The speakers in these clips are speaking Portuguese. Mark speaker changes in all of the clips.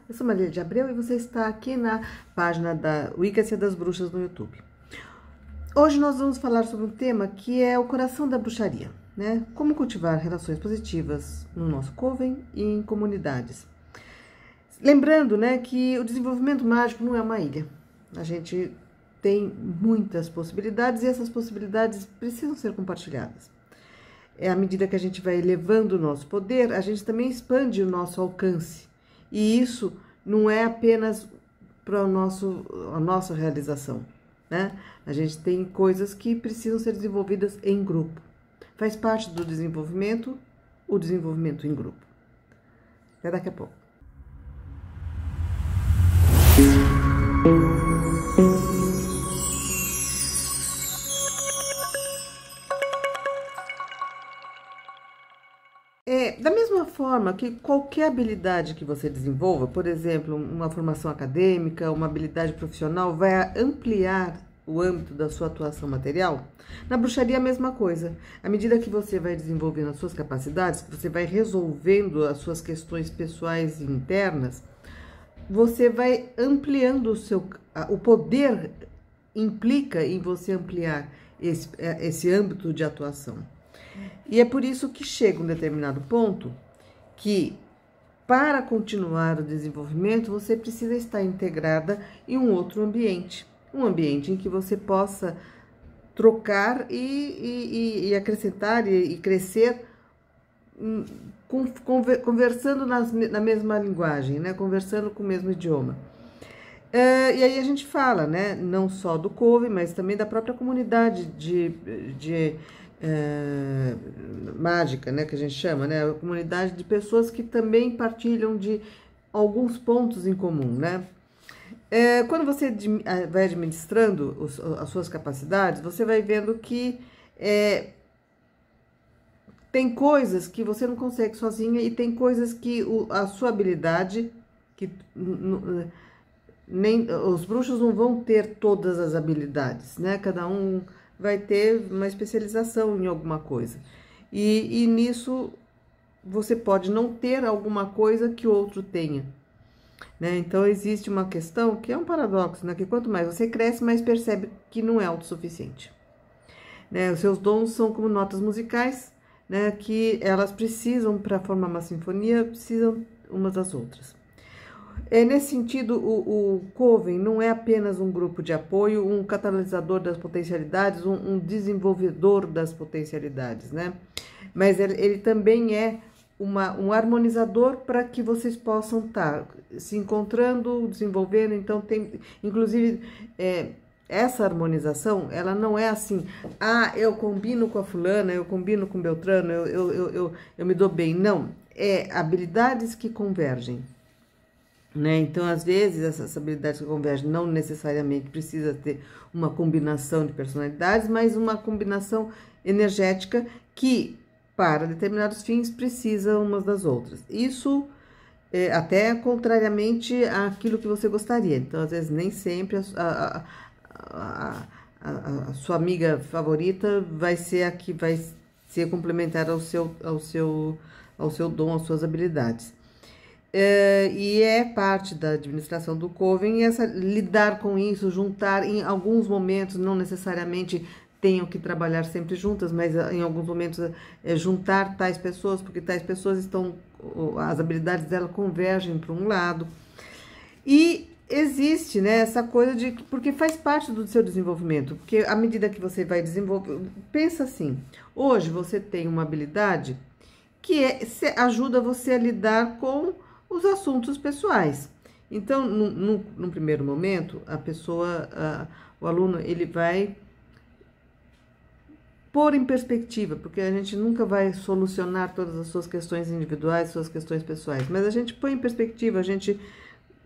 Speaker 1: Eu sou Marília de Abreu e você está aqui na página da Wicca das Bruxas no YouTube. Hoje nós vamos falar sobre um tema que é o coração da bruxaria, né? Como cultivar relações positivas no nosso coven e em comunidades. Lembrando, né, que o desenvolvimento mágico não é uma ilha. A gente tem muitas possibilidades e essas possibilidades precisam ser compartilhadas. À medida que a gente vai elevando o nosso poder, a gente também expande o nosso alcance. E isso não é apenas para a nossa realização, né? A gente tem coisas que precisam ser desenvolvidas em grupo. Faz parte do desenvolvimento, o desenvolvimento em grupo. Até daqui a pouco. Da mesma forma que qualquer habilidade que você desenvolva, por exemplo, uma formação acadêmica, uma habilidade profissional, vai ampliar o âmbito da sua atuação material, na bruxaria é a mesma coisa. À medida que você vai desenvolvendo as suas capacidades, que você vai resolvendo as suas questões pessoais e internas, você vai ampliando o poder implica em você ampliar esse âmbito de atuação. E é por isso que chega um determinado ponto que, para continuar o desenvolvimento, você precisa estar integrada em um outro ambiente. Um ambiente em que você possa trocar e acrescentar e crescer conversando na mesma linguagem, né? Conversando com o mesmo idioma. E aí a gente fala, né? Não só do coven, mas também da própria comunidade de mágica, né, que a gente chama, né, a comunidade de pessoas que também partilham de alguns pontos em comum, né. Quando você vai administrando as suas capacidades, você vai vendo que tem coisas que você não consegue sozinha e tem coisas que a sua habilidade, que nem os bruxos não vão ter todas as habilidades, né, cada um vai ter uma especialização em alguma coisa. E nisso você pode não ter alguma coisa que outro tenha, né? Então existe uma questão que é um paradoxo, né? Que quanto mais você cresce, mais percebe que não é autossuficiente, né? Os seus dons são como notas musicais, né? Que elas precisam, para formar uma sinfonia, precisam umas das outras. Nesse sentido, o coven não é apenas um grupo de apoio, um catalisador das potencialidades, um desenvolvedor das potencialidades, né? Mas ele também é um harmonizador para que vocês possam estar se encontrando, desenvolvendo. Então, inclusive, essa harmonização, ela não é assim, eu combino com a fulana, eu combino com o Beltrano, eu me dou bem. Não, habilidades que convergem. Né? Então, às vezes, essas habilidades que convergem não necessariamente precisa ter uma combinação de personalidades, mas uma combinação energética que, para determinados fins, precisa umas das outras. Isso até contrariamente àquilo que você gostaria. Então, às vezes, nem sempre a sua amiga favorita vai ser a que vai ser complementar ao seu dom, às suas habilidades. E é parte da administração do coven lidar com isso, juntar em alguns momentos, não necessariamente tenham que trabalhar sempre juntas, mas em alguns momentos juntar tais pessoas, porque tais pessoas as habilidades dela convergem para um lado. E existe, né, essa coisa porque faz parte do seu desenvolvimento, porque à medida que você vai desenvolver, pensa assim, hoje você tem uma habilidade que ajuda você a lidar com os assuntos pessoais. Então, no primeiro momento, o aluno, ele vai pôr em perspectiva, porque a gente nunca vai solucionar todas as suas questões individuais, suas questões pessoais, mas a gente põe em perspectiva, a gente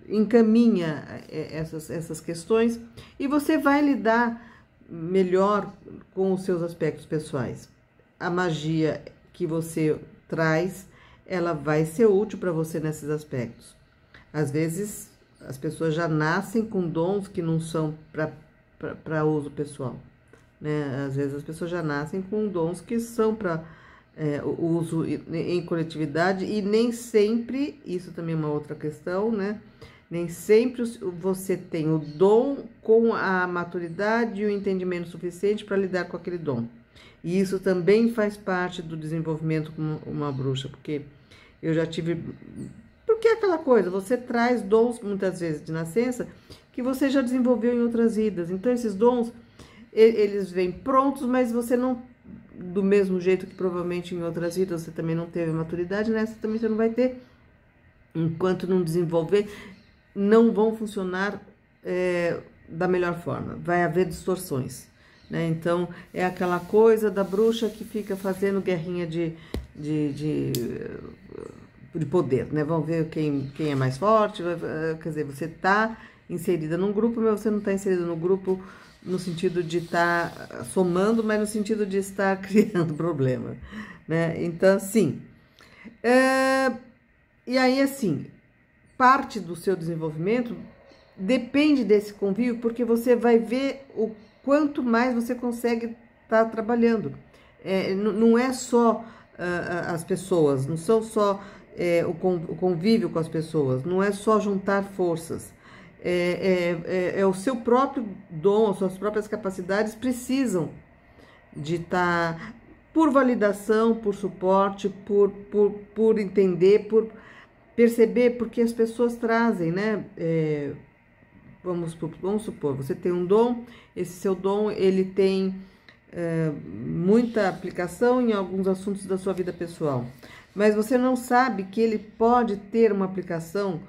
Speaker 1: encaminha essas questões e você vai lidar melhor com os seus aspectos pessoais. A magia que você traz, ela vai ser útil para você nesses aspectos. Às vezes, as pessoas já nascem com dons que não são para uso pessoal, né? Às vezes, as pessoas já nascem com dons que são para o uso em coletividade, e nem sempre, isso também é uma outra questão, né? Nem sempre você tem o dom com a maturidade e o entendimento suficiente para lidar com aquele dom. E isso também faz parte do desenvolvimento como uma bruxa, porque eu já tive... Porque é aquela coisa, você traz dons, muitas vezes, de nascença, que você já desenvolveu em outras vidas. Então, esses dons, eles vêm prontos, mas você não... Do mesmo jeito que provavelmente em outras vidas você também não teve maturidade, nessa também você não vai ter. Enquanto não desenvolver, não vão funcionar da melhor forma. Vai haver distorções, né? Então, é aquela coisa da bruxa que fica fazendo guerrinha de poder, né? Vamos ver quem é mais forte. Quer dizer, você está inserida num grupo, mas você não está inserida no grupo no sentido de estar somando, mas no sentido de estar criando problema, né? Então, assim... E aí, assim, parte do seu desenvolvimento depende desse convívio, porque você vai ver o quanto mais você consegue estar trabalhando. Não é só as pessoas, não são só o convívio com as pessoas, não é só juntar forças. É o seu próprio dom, as suas próprias capacidades precisam de estar por validação, por suporte, por entender, por perceber, porque as pessoas trazem, né? Vamos supor, você tem um dom, esse seu dom, ele tem muita aplicação em alguns assuntos da sua vida pessoal, mas você não sabe que ele pode ter uma aplicação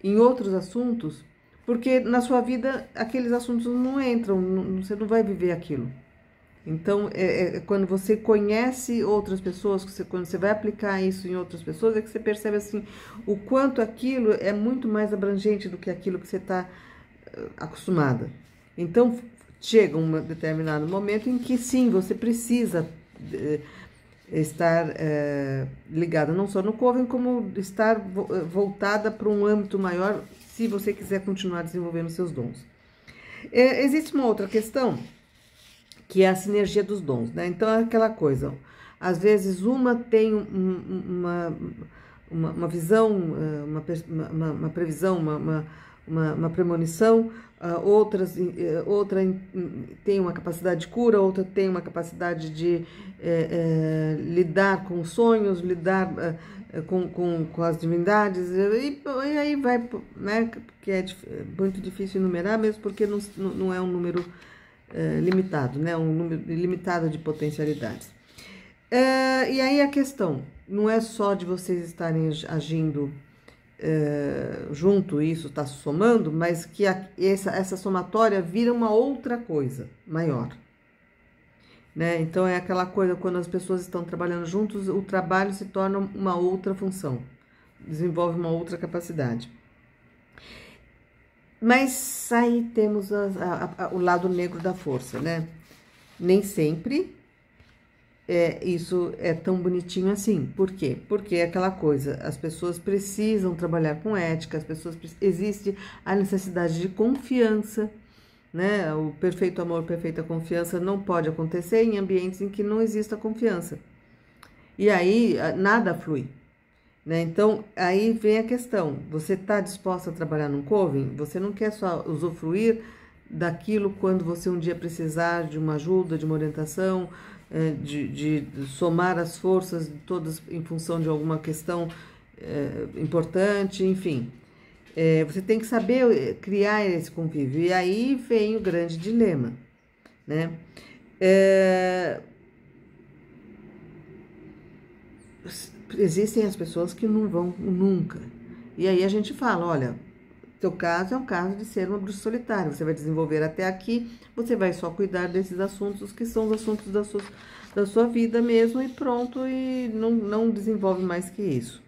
Speaker 1: em outros assuntos, porque na sua vida aqueles assuntos não entram, você não vai viver aquilo. Então, quando você conhece outras pessoas, quando você vai aplicar isso em outras pessoas, é que você percebe assim, o quanto aquilo é muito mais abrangente do que aquilo que você está acostumada. Então, chega um determinado momento em que sim, você precisa estar ligada não só no Coven, como estar voltada para um âmbito maior, se você quiser continuar desenvolvendo seus dons. Existe uma outra questão, que é a sinergia dos dons, né? Então, é aquela coisa, às vezes uma tem uma visão, uma previsão, uma premonição, outra tem uma capacidade de cura, outra tem uma capacidade de lidar com sonhos, lidar com as divindades, e aí vai, né? Que é muito difícil enumerar, mesmo porque não é um número limitado, né? Um número limitado de potencialidades. E aí a questão não é só de vocês estarem agindo junto, isso está somando, mas que essa somatória vira uma outra coisa maior, né? Então é aquela coisa, quando as pessoas estão trabalhando juntos, o trabalho se torna uma outra função, desenvolve uma outra capacidade. Mas aí temos o lado negro da força, né? Nem sempre isso é tão bonitinho assim. Por quê? Porque é aquela coisa, as pessoas precisam trabalhar com ética, existe a necessidade de confiança, né? O perfeito amor, perfeita confiança não pode acontecer em ambientes em que não exista confiança. E aí nada flui. Né? Então, aí vem a questão, você está disposta a trabalhar num Coven? Você não quer só usufruir daquilo quando você um dia precisar de uma ajuda, de uma orientação, de somar as forças todas em função de alguma questão importante, enfim. Você tem que saber criar esse convívio. E aí vem o grande dilema, né? Existem as pessoas que não vão nunca. E aí a gente fala, olha, seu caso é um caso de ser uma bruxa solitária. Você vai desenvolver até aqui, você vai só cuidar desses assuntos que são os assuntos da sua vida mesmo e pronto, e não desenvolve mais que isso.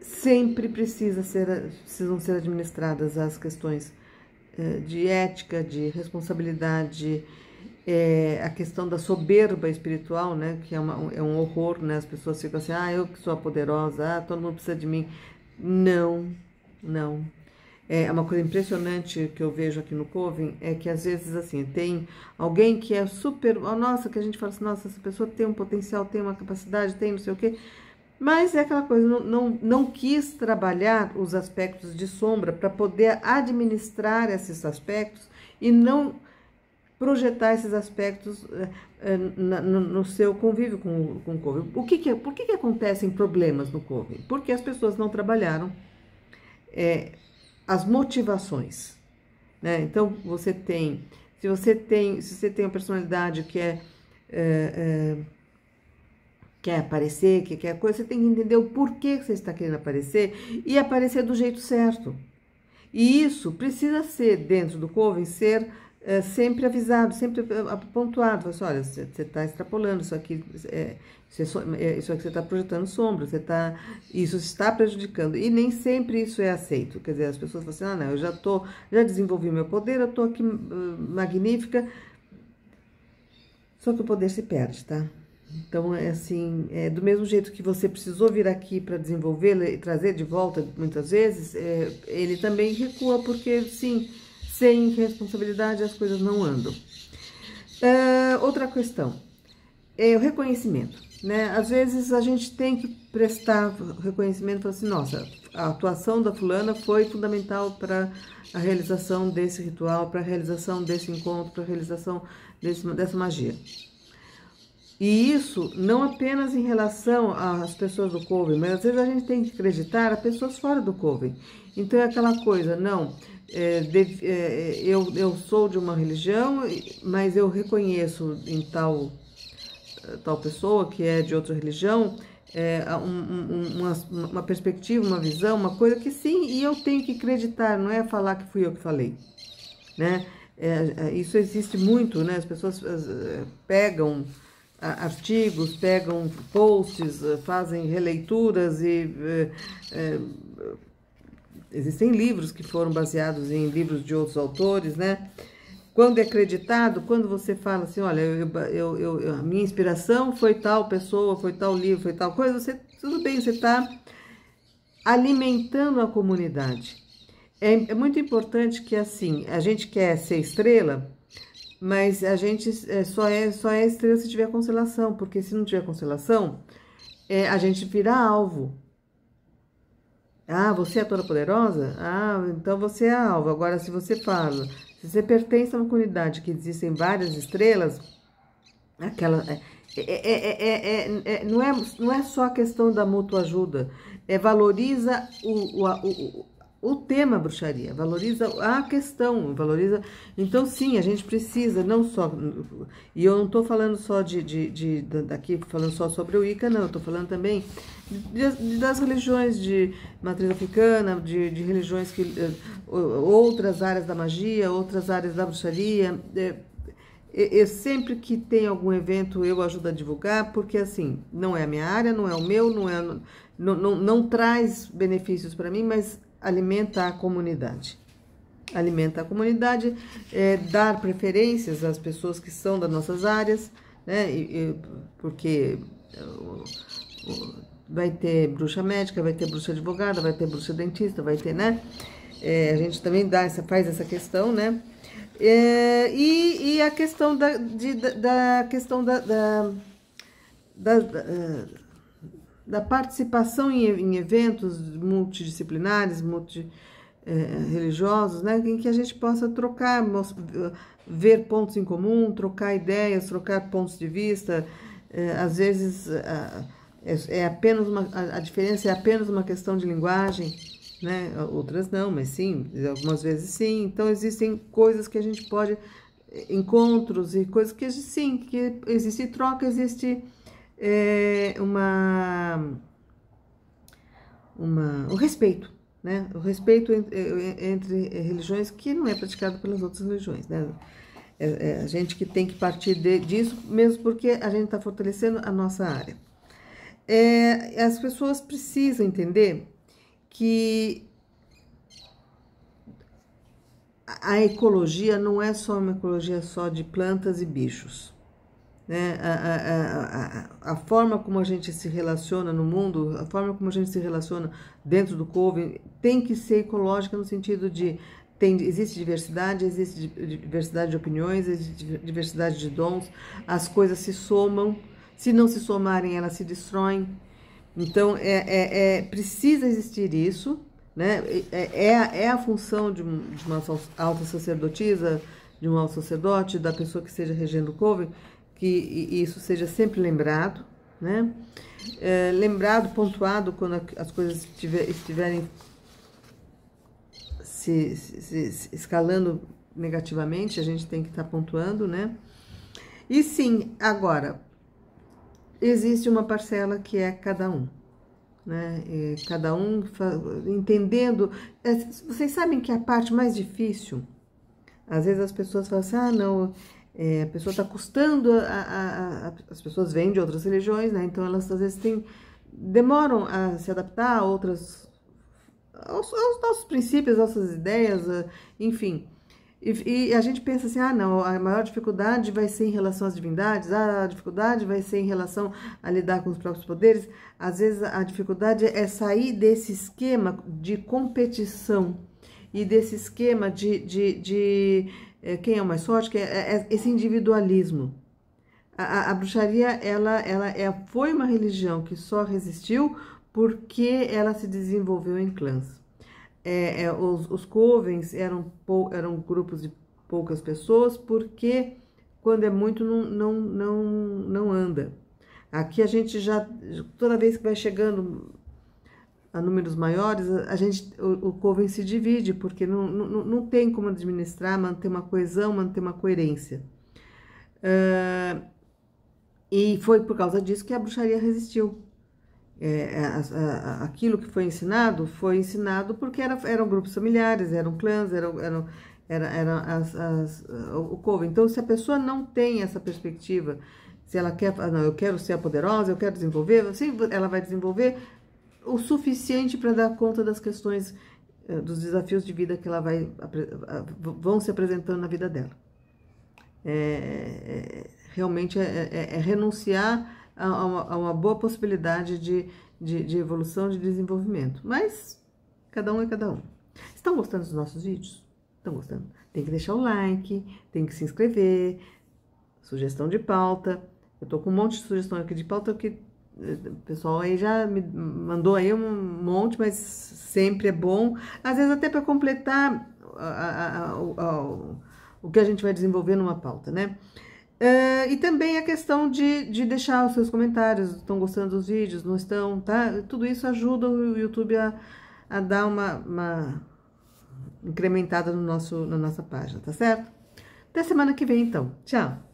Speaker 1: Sempre precisam ser administradas as questões de ética, de responsabilidade, a questão da soberba espiritual, né, que é um horror, né, as pessoas ficam assim, eu que sou a poderosa, todo mundo precisa de mim. Não. É uma coisa impressionante que eu vejo aqui no Coven, é que às vezes, assim, tem alguém que é super, oh, nossa, que a gente fala assim, nossa, essa pessoa tem um potencial, tem uma capacidade, tem não sei o quê, mas é aquela coisa, não quis trabalhar os aspectos de sombra para poder administrar esses aspectos e não projetar esses aspectos no seu convívio com o Coven. Por que acontecem problemas no Coven? Porque as pessoas não trabalharam as motivações, né? Então, se você tem uma personalidade que quer aparecer, que quer coisa, você tem que entender o porquê que você está querendo aparecer e aparecer do jeito certo. E isso precisa ser, dentro do Coven, ser sempre avisado, sempre pontuado. Assim, olha, você está extrapolando, isso aqui isso aqui você está projetando sombra, isso está prejudicando. E nem sempre isso é aceito. Quer dizer, as pessoas falam assim, ah, não, já desenvolvi meu poder, eu estou aqui magnífica. Só que o poder se perde, tá? Então, é assim, do mesmo jeito que você precisou vir aqui para desenvolvê-lo e trazer de volta, muitas vezes, ele também recua, porque, sim, sem responsabilidade as coisas não andam. Outra questão é o reconhecimento, né? Às vezes a gente tem que prestar reconhecimento, falar assim, nossa, a atuação da fulana foi fundamental para a realização desse ritual, para a realização desse encontro, para a realização dessa magia. E isso não apenas em relação às pessoas do Coven, mas às vezes a gente tem que acreditar a pessoas fora do Coven. Então é aquela coisa, não, eu sou de uma religião, mas eu reconheço em tal pessoa que é de outra religião uma perspectiva, uma visão, uma coisa que sim, e eu tenho que acreditar, não é falar que fui eu que falei, né? Isso existe muito, né? As pessoas pegam artigos, pegam posts, fazem releituras e existem livros que foram baseados em livros de outros autores, né? Quando é acreditado, quando você fala assim, olha, a minha inspiração foi tal pessoa, foi tal livro, foi tal coisa, tudo bem, você está alimentando a comunidade. É muito importante que, assim, a gente quer ser estrela, mas a gente só é estrela se tiver constelação, porque se não tiver constelação, a gente vira alvo. Ah, você é toda poderosa? Ah, então você é alvo. Agora, se você fala, se você pertence a uma comunidade que existem várias estrelas, aquela não é só a questão da mútua ajuda, valoriza o tema bruxaria, valoriza a questão, valoriza. Então, sim, a gente precisa, não só. E eu não estou falando só daqui, falando só sobre o Wicca, não, eu estou falando também das religiões de matriz africana, de religiões que. Outras áreas da magia, outras áreas da bruxaria. Sempre que tem algum evento, eu ajudo a divulgar, porque assim, não é a minha área, não é o meu, não traz benefícios para mim, mas alimenta a comunidade. Alimenta a comunidade, dar preferências às pessoas que são das nossas áreas, né? Porque vai ter bruxa médica, vai ter bruxa advogada, vai ter bruxa dentista, vai ter, né? A gente também faz essa questão, né? E a questão da participação em eventos multidisciplinares, religiosos, né, em que a gente possa trocar, ver pontos em comum, trocar ideias, trocar pontos de vista. Às vezes a diferença é apenas uma questão de linguagem, né? Outras não, mas sim, algumas vezes sim. Então existem coisas que a gente pode, encontros e coisas que sim, que existe troca, existe o respeito, né? O respeito entre religiões que não é praticado pelas outras religiões, né? A gente que tem que partir disso, mesmo porque a gente está fortalecendo a nossa área. As pessoas precisam entender que a ecologia não é só uma ecologia só de plantas e bichos. né? A forma como a gente se relaciona no mundo, a forma como a gente se relaciona dentro do Coven tem que ser ecológica no sentido de existe diversidade de opiniões, existe diversidade de dons, as coisas se somam, se não se somarem, elas se destroem. Então, precisa existir isso, né? É a função de uma alta sacerdotisa, de um alto sacerdote, da pessoa que esteja regendo o Coven, que isso seja sempre lembrado, né? Lembrado, pontuado, quando as coisas estiverem se escalando negativamente, a gente tem que estar pontuando, né? E sim, agora, existe uma parcela que é cada um, né? Cada um entendendo. Vocês sabem que a parte mais difícil, às vezes as pessoas falam assim, não, a pessoa está custando, as pessoas vêm de outras religiões, né? Então elas às vezes demoram a se adaptar a outras, aos nossos princípios, às nossas ideias, enfim. E a gente pensa assim, não, a maior dificuldade vai ser em relação às divindades, a dificuldade vai ser em relação a lidar com os próprios poderes. Às vezes a dificuldade é sair desse esquema de competição e desse esquema de quem é o mais forte, que é esse individualismo. A bruxaria, ela foi uma religião que só resistiu porque ela se desenvolveu em clãs. Os covens eram grupos de poucas pessoas, porque quando é muito não anda. Aqui a gente já, toda vez que vai chegando a números maiores, o coven se divide, porque não tem como administrar, manter uma coesão, manter uma coerência. E foi por causa disso que a bruxaria resistiu. Aquilo que foi ensinado porque eram grupos familiares, eram clãs, era o coven. Então, se a pessoa não tem essa perspectiva, se ela quer, não, eu quero ser a poderosa, eu quero desenvolver, assim, ela vai desenvolver o suficiente para dar conta das questões, dos desafios de vida que ela vão se apresentando na vida dela. Realmente é renunciar a uma boa possibilidade de evolução, de desenvolvimento. Mas cada um é cada um. Estão gostando dos nossos vídeos? Estão gostando? Tem que deixar o like, tem que se inscrever, sugestão de pauta. Eu tô com um monte de sugestão aqui de pauta que o pessoal aí já me mandou aí um monte, mas sempre é bom. Às vezes até para completar o que a gente vai desenvolver numa pauta, né? E também a questão de deixar os seus comentários, estão gostando dos vídeos, não estão, tá? Tudo isso ajuda o YouTube a dar uma incrementada na nossa página, tá certo? Até semana que vem, então. Tchau!